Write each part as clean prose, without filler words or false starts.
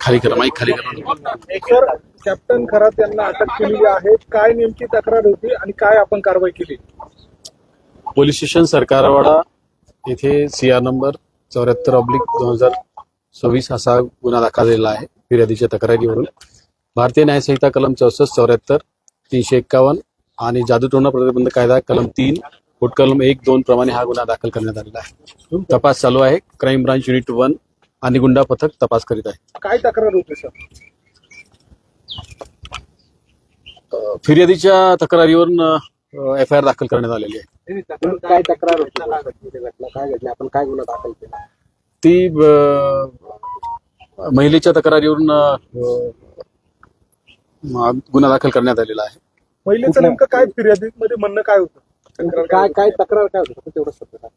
खाली करा, माईक खाली करा. सर, कॅप्टन खरात यांना अटक केलेली आहे. काय नेमकी तक्रार होती आणि काय आपण कारवाई केली? पोलीस स्टेशन सरकारवाडा येथे CR नंबर 74/2024 असा गुन्हा दाखल झालेला आहे फिर्यादीच्या तक्रारीवरून. भारतीय न्यायसंहिता कलम 64, 74, 351 आणि जादूटोणा प्रतिबंध कायदा कलम 3, कलम 1, 2 प्रमाणे हा गुन्हा दाखल करण्यात आलेला आहे. तपास चालू आहे. क्राईम ब्रांच युनिट 1 आणि गुंडा पथक तपास करीत आहे. काय तक्रार होती सर? फिर्यादीच्या तक्रारीवरून FIR दाखल करण्यात आलेली आहे. काय तक्रार होती? काय घडलं? आपण काय गुन्हा दाखल केला? ती महिलेच्या तक्रारीवरून गुन्हा दाखल करण्यात आलेला आहे. महिलेचं नेमकं काय फिर्यादीमध्ये म्हणणं काय होतं? काय तक्रार काय होतं तेवढं सत्य?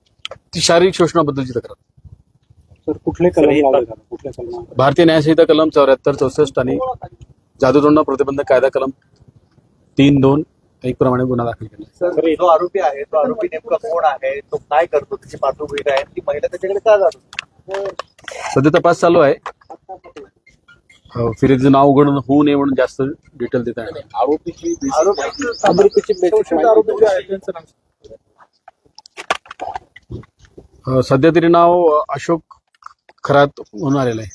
ती शारीरिक शोषणाबद्दलची तक्रार. सर, कुठले कलम? कुठल्या कलम? भारतीय न्यायसंहिता कलम 74, 64 आणि जादूटोणा प्रतिबंध कायदा कलम 3, 2, 1 प्रमाणे गुन्हा दाखल केला. सर, जो आरोपी आहे तो आरोपी नेमका कोण आहे, तो काय करतो, त्याची पार्श्वभूमी काय आहे, ती महिला त्याच्याकडे का जातो? सध्या तपास चालू आहे. फिर्यादीचं नाव उघड होऊ नये म्हणून जास्त डिटेल देत आहे. आरोपीची सध्या तरी नाव अशोक खरात म्हणून आलेलं आहे.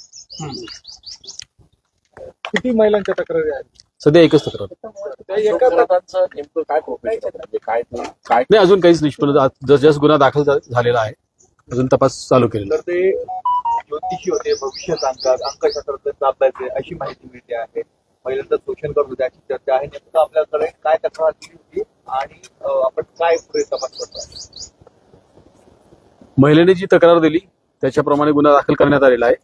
किती महिलांच्या तक्रारी आहेत? सध्या एकच तक्रार. नेमकं काय प्रोफेशन म्हणजे काय नाही, अजून काहीच निष्पन्न. जस्ट गुन्हा दाखल झालेला आहे. अजून तपास चालू केलेला. तर ते ज्योतिषी होते, भविष्य सांगतात, अंकशास्त्रात अभ्यास अशी माहिती मिळते आहे. महिलांचं शोषण करत होते अशी चर्चा आहे. नेमकं आपल्याकडे काय तक्रार दिली होती आणि आपण काय पुढे तपास करतो? महिलेने जी तक्रार दिली त्याच्याप्रमाणे गुन्हा दाखल करण्यात आलेला आहे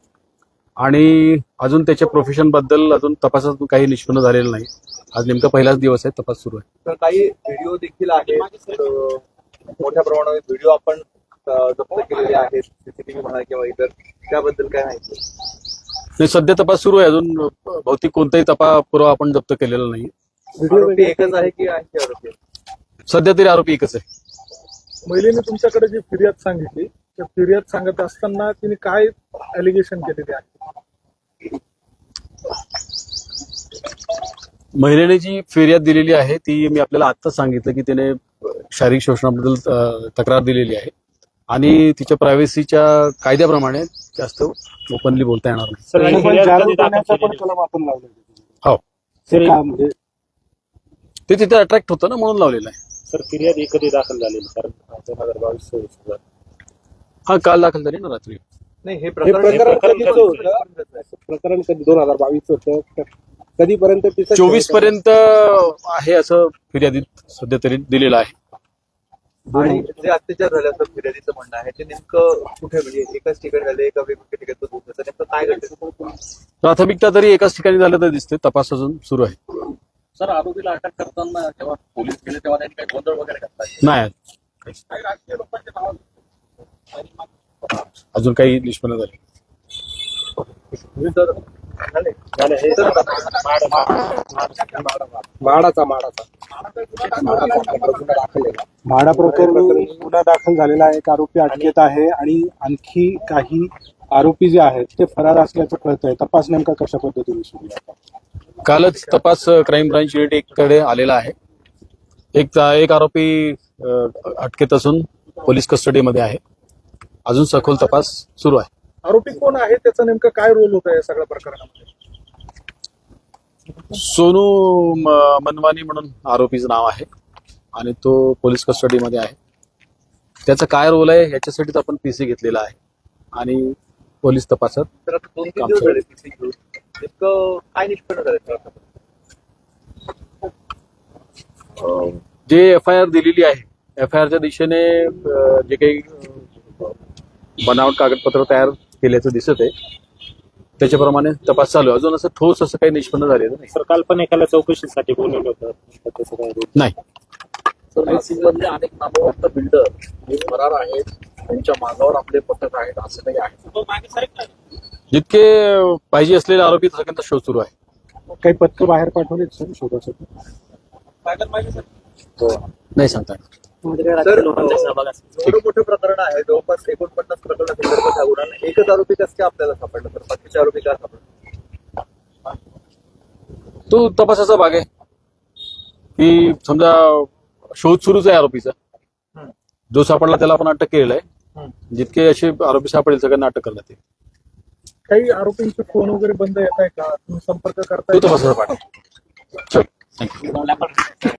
आणि अजून त्याच्या प्रोफेशन बद्दल अजून तपासात काही निष्पन्न झालेलं नाही. आज नेमका पहिलाच दिवस आहे. तपास सुरू आहे. तर काही व्हिडिओ देखील आहेत. मोठ्या प्रमाणावर व्हिडिओ आपण जप्त केलेले आहेत, CCTV म्हणा किंवा इतर, त्याबद्दल काय माहिती? नाही, सध्या तपास सुरू आहे. अजून भौतिक कोणताही पुरावा आपण जप्त केलेला नाही. आरोपी एकच आहे की आणखी आरोपी? सध्या तरी आरोपी एकच आहे. महिलेने तुमच्याकडे जी फिर्याद सांगितली, त्या फिर्याद सांगत असताना तिने काय अलिगेशन केलेले आहे? महिलेने जी फिर्याद दिलेली आहे ती मी आपल्याला आत्ताच सांगितलं की तिने शारीरिक शोषणाबद्दल तक्रार दिलेली आहे आणि तिच्या प्रायव्हसीच्या कायद्याप्रमाणे जास्त ओपनली बोलता येणार नाही. हो, ते तिथे अट्रॅक्ट होतं ना, म्हणून लावलेलं आहे. सर, फिर्याद कधी दाखल झालेली? कारण 2022 हा, काल दाखल झाली ना रात्री. नाही, हे प्रकरण कधी 2022 होतं? कधीपर्यंत? 24 पर्यंत आहे असं फिर्यादीत सध्या तरी दिलेलं आहे. आणि जे अत्याचार झाले असं फिर्यादीचं म्हणणं आहे, ते नेमकं कुठे, म्हणजे एकाच ठिकाणी झाले, एका वेगवेगळ्या ठिकाणी होतं, नेमकं काय घडलं? प्राथमिकता तरी एकाच ठिकाणी झालं तर दिसते. तपास अजून सुरू आहे. सर, आरोपीला अटक करताना जेव्हा पोलीस गेले तेव्हा त्यांनी काही गोंधळ वगैरे घातला? नाही, अजून काही निष्पन्न झाले. म्हाडा प्रकरणी गुन्हा दाखल झालेला आहे. एक आरोपी अटकेत आहे आणि आणखी काही आरोपी जे आहेत ते फरार असल्याचं कळतंय. तपास नेमका कशा पद्धतीने सुरू आहे? कालच तपास क्राईम ब्रांच युनिट 1 कडे आलेला आहे. एक आरोपी अटकेत असून पोलीस कस्टडीमध्ये आहे. अजून सखोल तपास सुरू आहे. आरोपी कोण आहे, त्याचा नेमकं काय रोल होता या सगळ्या प्रकरणामध्ये? सोनू मनवानी म्हणून आरोपीचं नाव आहे आणि तो पोलीस कस्टडीमध्ये आहे. त्याचा काय रोल आहे याच्यासाठीच आपण PC घेतलेला आहे आणि पोलीस तपासात तर आता 2-3 दिवस झाले PC घेऊन, नेमकं काय निष्पन्न झालं? जे FIR दिलेली आहे, FIRच्या दिशेने जे काही बनावट कागदपत्र तयार केल्याचं दिसत आहे त्याच्याप्रमाणे तपास चालू आहे. अजून असं ठोस असं काही निष्पन्न झालेलं नाही. सर, काल पण एकाला चौकशीसाठी बोलवलं होतं. नाही, मधले अनेक नामवंत बिल्डर जे फरार आहेत, त्यांच्या मागावर आपले पथक आहेत, असं काही आहे? जितके पाहिजे असलेले आरोपी सगळ्यांचा शोध सुरू आहे. काही पत्र बाहेर पाठवले सर शोधासाठी? नाही सांगता येणार. तर एवढं मोठं प्रकरण आहे, जवळपास 49 प्रकरणासंदर्भात हा गुन्हा आहे. एकच आरोपी कसं काय आपल्याला सापडला, तर बाकीचे आरोपी काय सापडले? तो तपासाचा भाग आहे की समजा शोध सुरूच आहे आरोपीचा. जो सापडला त्याला आपण अटक केलेला आहे. जितके असे आरोपी सापडेल सगळ्यांना अटक करण्यात येईल. काही आरोपींचे फोन वगैरे बंद येत आहे का, तुम्ही संपर्क करताय तो का? तपासाचा भाग आहे. थँक्यू.